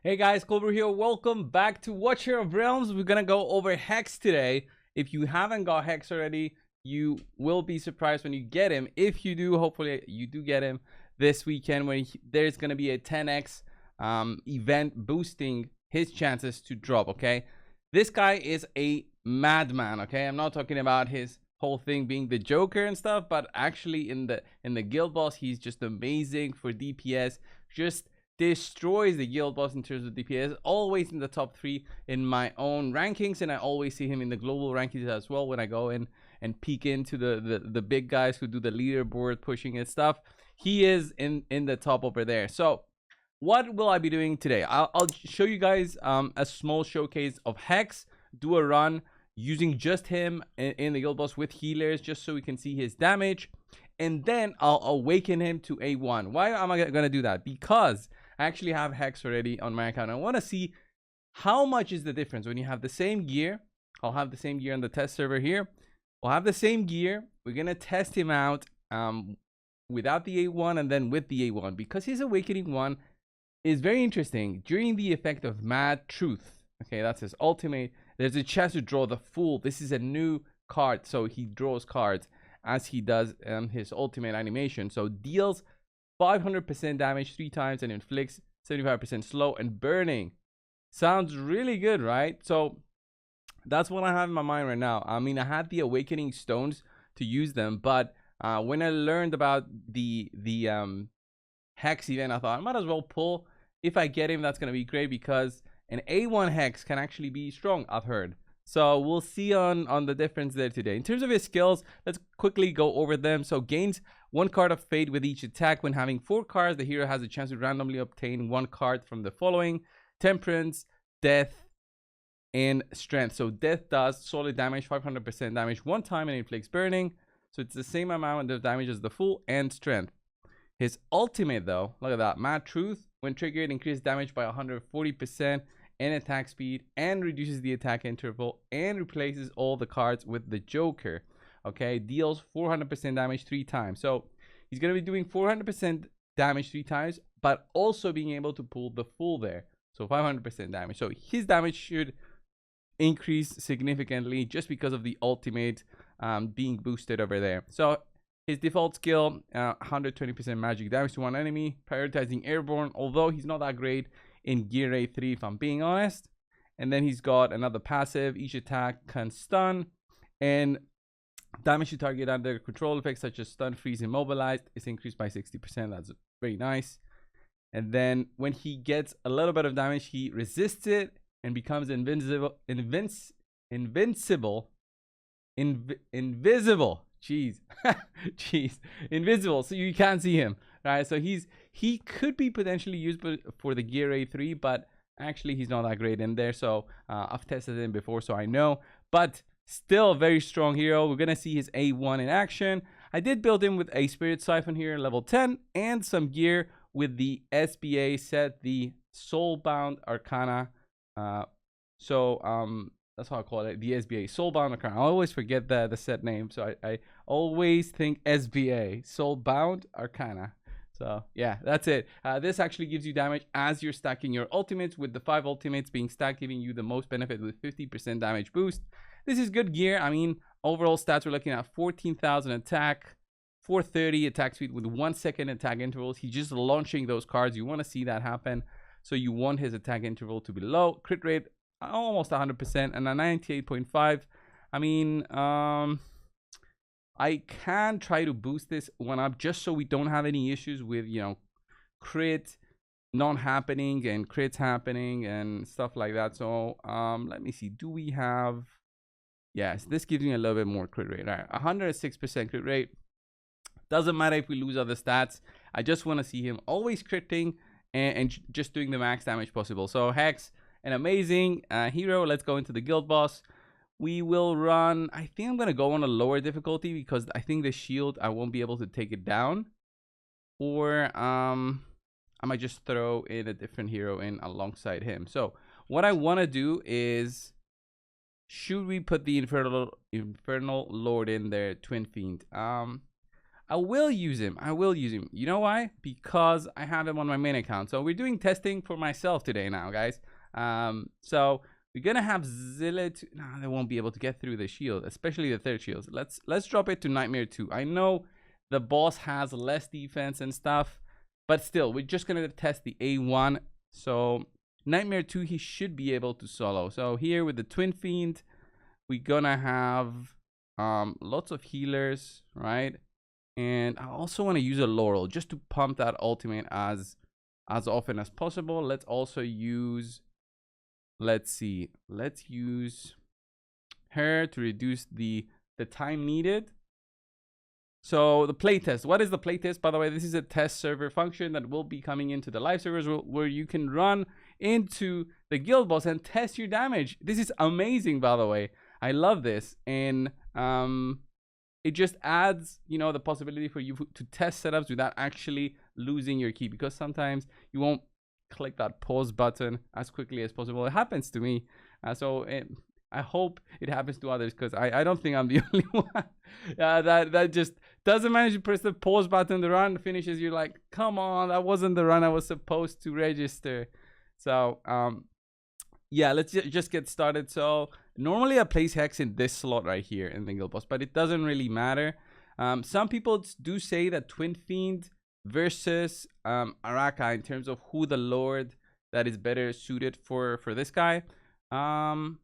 Hey guys, Cold.brew here. Welcome back to Watcher of Realms. We're gonna go over Hex today. If you haven't got Hex already, you will be surprised when you get him. If you do, hopefully you do get him this weekend when there's gonna be a 10x event boosting his chances to drop. Okay, this guy is a madman. Okay, I'm not talking about his whole thing being the Joker and stuff, but actually in the guild boss, he's just amazing for DPS. Just destroys the guild boss in terms of DPS, always in the top 3 in my own rankings, and I always see him in the global rankings as well when I go in and peek into the big guys who do the leaderboard pushing and stuff. He is in the top over there. So what will I be doing today? I'll show you guys a small showcase of Hex, do a run using just him in the guild boss with healers, just so we can see his damage, and then I'll awaken him to A1. Why am I gonna do that? Because I actually have Hex already on my account. I want to see how much is the difference when you have the same gear. I'll have the same gear on the test server here. We'll have the same gear. We're gonna test him out without the A1 and then with the A1, because his awakening one is very interesting. During the effect of Mad Truth, okay, that's his ultimate, there's a chance to draw the Fool. This is a new card, so he draws cards as he does his ultimate animation. So deals 500% damage 3 times and inflicts 75% slow and burning. Sounds really good, right? So that's what I have in my mind right now. I mean, I had the awakening stones to use them, but when I learned about the Hex event, I thought I might as well pull. If I get him, that's gonna be great, because an A1 Hex can actually be strong, I've heard. So we'll see on the difference there today. In terms of his skills, let's quickly go over them. So gains 1 card of fate with each attack. When having 4 cards, the hero has a chance to randomly obtain 1 card from the following: Temperance, Death, and Strength. So Death does solid damage, 500% damage 1 time, and inflicts burning. So it's the same amount of damage as the Fool, and Strength. His ultimate though, look at that, Mad Truth. When triggered, increases damage by 140% and attack speed, and reduces the attack interval, and replaces all the cards with the Joker. Okay, deals 400% damage 3 times. So he's going to be doing 400% damage 3 times, but also being able to pull the Fool there. So 500% damage. So his damage should increase significantly just because of the ultimate being boosted over there. So his default skill, 120% magic damage to one enemy, prioritizing airborne, although he's not that great in gear A3 if I'm being honest. And then he's got another passive: each attack can stun, and damage to target under control effects such as stun, freeze, immobilized is increased by 60%. That's very nice. And then when he gets a little bit of damage, he resists it and becomes invisible. Jeez. Jeez. Invisible, so you can't see him, right? So he could be potentially used for the gear A3, but actually he's not that great in there. So I've tested him before, so I know, but still a very strong hero. We're gonna see his A1 in action. I did build him with a Spirit Siphon here, level 10, and some gear with the SBA set, the Soulbound Arcana. That's how I call it, the SBA, Soulbound Arcana. I always forget the set name, so I always think SBA, Soulbound Arcana. So yeah, that's it. This actually gives you damage as you're stacking your ultimates, with the 5 ultimates being stacked, giving you the most benefit with 50% damage boost. This is good gear. I mean, overall stats, we're looking at 14,000 attack, 430 attack speed with 1 second attack intervals. He's just launching those cards. You want to see that happen, so you want his attack interval to be low. Crit rate almost 100%, and a 98.5. I mean, I can try to boost this one up just so we don't have any issues with, you know, crit not happening and crits happening and stuff like that. So let me see, do we have, yes, this gives me a little bit more crit rate. All right, 106% crit rate. Doesn't matter if we lose other stats. I just want to see him always critting and just doing the max damage possible. So Hex, an amazing hero. Let's go into the guild boss. We will run, I think I'm going to go on a lower difficulty, because I think the shield, I won't be able to take it down. Or I might just throw in a different hero in alongside him. So what I want to do is, should we put the Infernal Lord in there, Twin Fiend? I will use him. I will use him. You know why? Because I have him on my main account. So we're doing testing for myself today now, guys. So we're gonna have Zilla. Nah, they won't be able to get through the shield, especially the third shield. Let's drop it to Nightmare 2. I know the boss has less defense and stuff, but still, we're just gonna test the A1. So Nightmare 2, he should be able to solo. So here with the Twin Fiend, we're gonna have lots of healers, right? And I also want to use a Laurel just to pump that ultimate as often as possible. Let's also use, let's use her to reduce the time needed. So the playtest, what is the playtest? By the way, this is a test server function that will be coming into the live servers where you can run into the guild boss and test your damage. This is amazing, by the way. I love this. And it just adds, you know, the possibility for you to test setups without actually losing your key, because sometimes you won't click that pause button as quickly as possible. It happens to me. I hope it happens to others, because I don't think I'm the only one that just doesn't manage to press the pause button. The run finishes. You're like, come on, that wasn't the run I was supposed to register. So yeah, let's just get started. So normally I place Hex in this slot right here in the guild boss, but it doesn't really matter. Some people do say that Twin Fiend versus Araka in terms of who the Lord that is better suited for this guy. I'm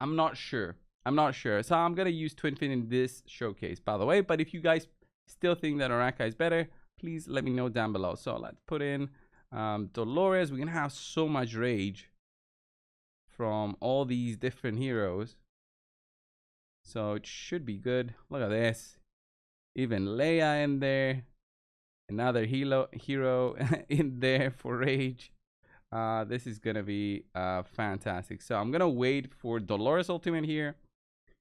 not sure. So I'm gonna use Twin Fiend in this showcase, by the way. But if you guys still think that Araka is better, please let me know down below. So let's put in Dolores. We're gonna have so much rage from all these different heroes, so it should be good. Look at this, even Leia in there, another hero in there for rage. This is gonna be fantastic. So I'm gonna wait for Dolores ultimate here,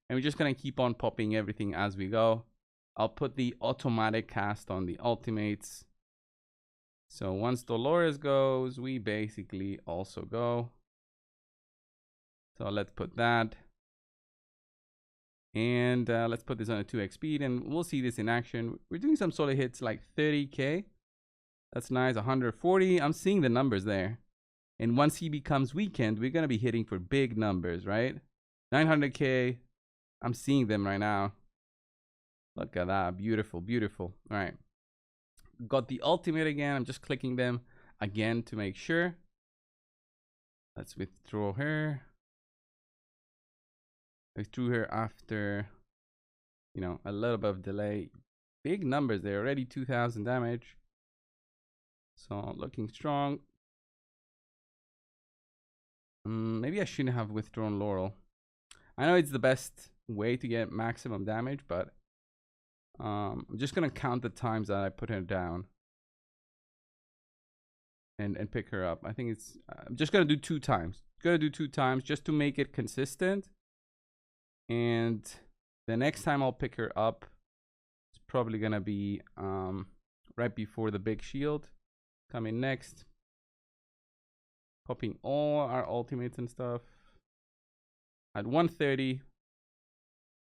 and we're just gonna keep on popping everything as we go. I'll put the automatic cast on the ultimates, so once Dolores goes, we basically also go. So let's put that, and let's put this on a 2x speed, and we'll see this in action. We're doing some solid hits like 30k. That's nice. 140. I'm seeing the numbers there. And once he becomes weakened, we're gonna be hitting for big numbers, right? 900k. I'm seeing them right now. Look at that. Beautiful, beautiful. All right. Got the ultimate again. I'm just clicking them again to make sure. Let's withdraw her. I threw her after, you know, a little bit of delay. Big numbers there, already 2000 damage. So looking strong. Maybe I shouldn't have withdrawn Laurel. I know it's the best way to get maximum damage, but I'm just gonna count the times that I put her down and pick her up. I think it's I'm just gonna do 2 times. Gonna do 2 times just to make it consistent. And the next time I'll pick her up, it's probably gonna be right before the big shield coming next. Popping all our ultimates and stuff. At 130,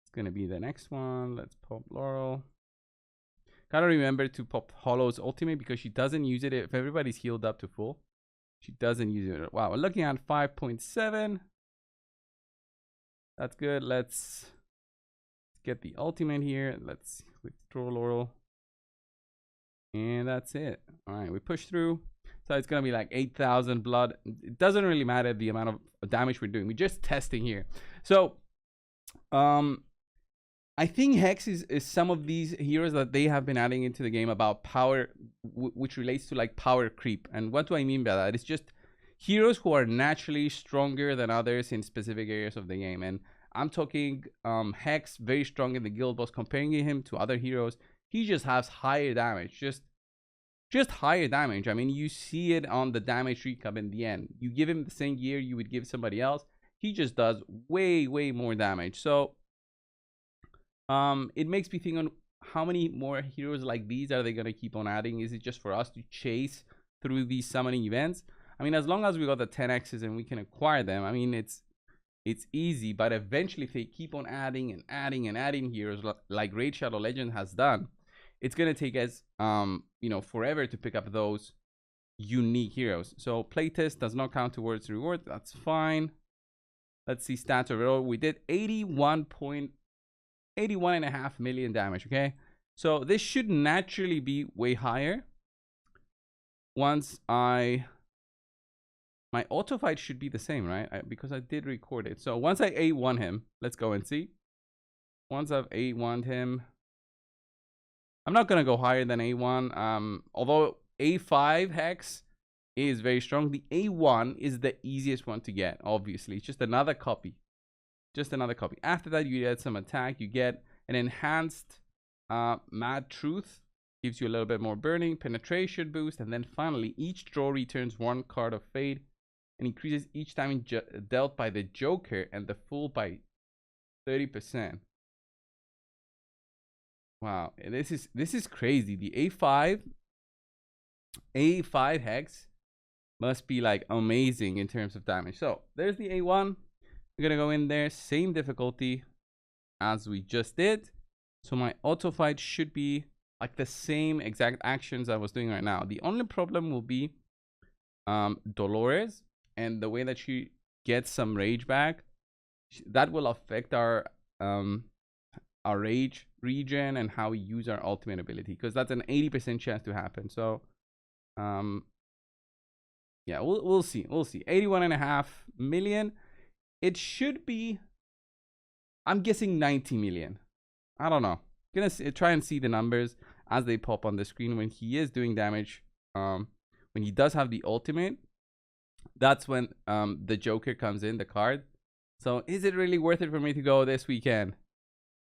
it's gonna be the next one. Let's pop Laurel. Gotta remember to pop Hollow's ultimate because she doesn't use it if everybody's healed up to full. She doesn't use it. Wow, we're looking at 5.7. That's good. Let's get the ultimate here. Let's withdraw Laurel. And that's it. All right, we push through. So it's going to be like 8,000 blood. It doesn't really matter the amount of damage we're doing. We're just testing here. So I think Hex is some of these heroes that they have been adding into the game about power, which relates to like power creep. And what do I mean by that? It's just heroes who are naturally stronger than others in specific areas of the game. And I'm talking Hex, very strong in the guild boss. Comparing him to other heroes, he just has higher damage, just higher damage. I mean, you see it on the damage recap in the end. You give him the same gear you would give somebody else, he just does way more damage. So it makes me think on how many more heroes like these are they going to keep on adding. Is it just for us to chase through these summoning events? I mean, as long as we got the 10x's and we can acquire them, I mean, it's easy. But eventually, if they keep on adding and adding and adding heroes like Raid Shadow Legend has done, it's gonna take us you know, forever to pick up those unique heroes. So playtest does not count towards reward. That's fine. Let's see stats overall. We did 81.5 million damage. Okay, so this should naturally be way higher. Once my auto fight should be the same, right? Because I did record it. So once I A1 him, let's go and see. Once I've A1'd him, I'm not gonna go higher than A1. Although A5 hex is very strong, the A1 is the easiest one to get. Obviously, it's just another copy. Just another copy. After that, you get some attack. You get an enhanced Mad Truth. Gives you a little bit more burning, penetration boost, and then finally, each draw returns 1 card of Fade and increases each damage dealt by the Joker and the Fool by 30%. Wow, this is crazy. The A5 hex must be like amazing in terms of damage. So there's the A1. We're gonna go in there, same difficulty as we just did. So my auto fight should be like the same exact actions I was doing right now. The only problem will be Dolores and the way that she gets some rage back. That will affect our rage regen and how we use our ultimate ability, because that's an 80% chance to happen. So yeah, we'll see. 81.5 million. It should be, I'm guessing 90 million. I don't know. Gonna try and see the numbers as they pop on the screen when he is doing damage. When he does have the ultimate, that's when the Joker comes in, the card. So is it really worth it for me to go this weekend?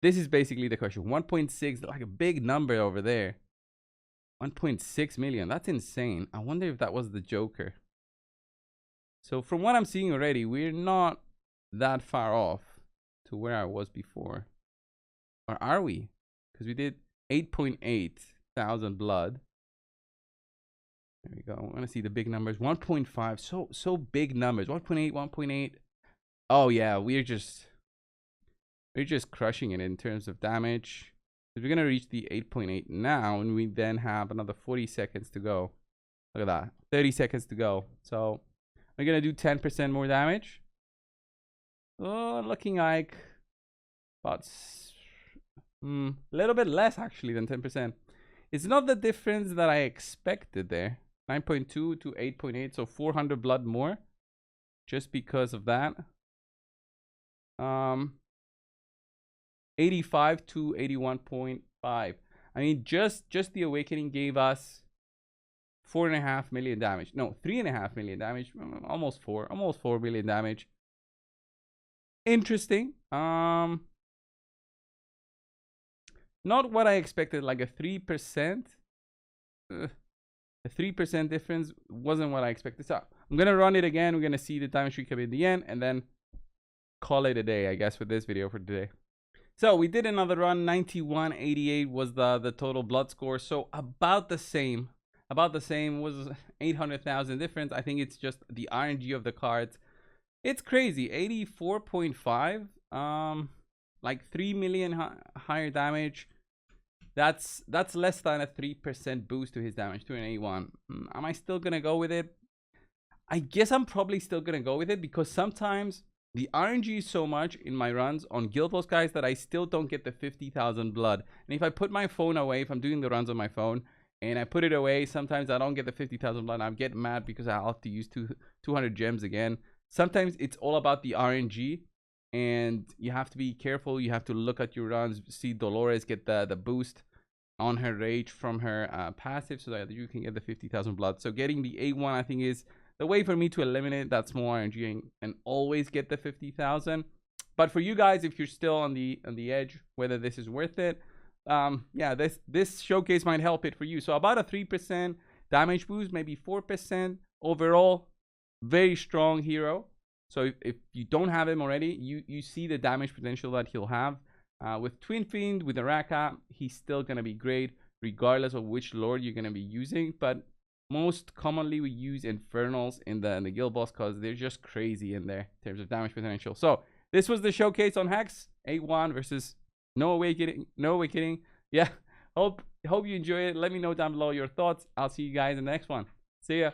This is basically the question. 1.6, like a big number over there. 1.6 million. That's insane. I wonder if that was the Joker. So from what I'm seeing already, we're not that far off to where I was before. Or are we? Because we did 8.8 thousand blood. There we go. I want to see the big numbers. 1.5. So big numbers. 1.8, 1.8. Oh yeah, we're just crushing it in terms of damage. We're gonna reach the 8.8 now, and we then have another 40 seconds to go. Look at that. 30 seconds to go. So we're gonna do 10% more damage. Oh, looking like about a little bit less actually than 10%. It's not the difference that I expected there. 9.2 to 8.8, so 400 blood more just because of that. 85 to 81.5. I mean, just the awakening gave us 4.5 million damage. No, 3.5 million damage. Almost 4 million damage. Interesting. Not what I expected, like a 3%. A 3% difference wasn't what I expected. So I'm gonna run it again. We're gonna see the damage recap in the end, and then call it a day, I guess, for this video for today. So we did another run. 91.88 was the total blood score. So about the same. Was 800,000 difference. I think it's just the RNG of the cards. It's crazy. 84.5. Like 3 million higher damage. That's less than a 3% boost to his damage to an A1. Am I still gonna go with it? I guess I'm probably still gonna go with it, because sometimes the RNG is so much in my runs on Guild Wars, guys, that I still don't get the 50,000 blood. And if I put my phone away, if I'm doing the runs on my phone and I put it away, sometimes I don't get the 50,000 blood. I get mad because I have to use 200 gems again. Sometimes it's all about the RNG, and you have to be careful. You have to look at your runs, see Dolores get the boost on her rage from her passive, so that you can get the 50,000 blood. So getting the A1, I think, is the way for me to eliminate that small RNG and always get the 50,000. But for you guys, if you're still on the edge, whether this is worth it, yeah, this showcase might help it for you. So about a 3% damage boost, maybe 4% overall. Very strong hero. So if you don't have him already, you see the damage potential that he'll have. With Twin Fiend, with Araka, he's still gonna be great regardless of which lord you're gonna be using. But most commonly we use Infernals in the guild boss, because they're just crazy in there in terms of damage potential. So this was the showcase on Hex. A1 versus no awakening. Yeah, hope Hope you enjoy it. Let me know down below your thoughts. I'll see you guys in the next one. See ya.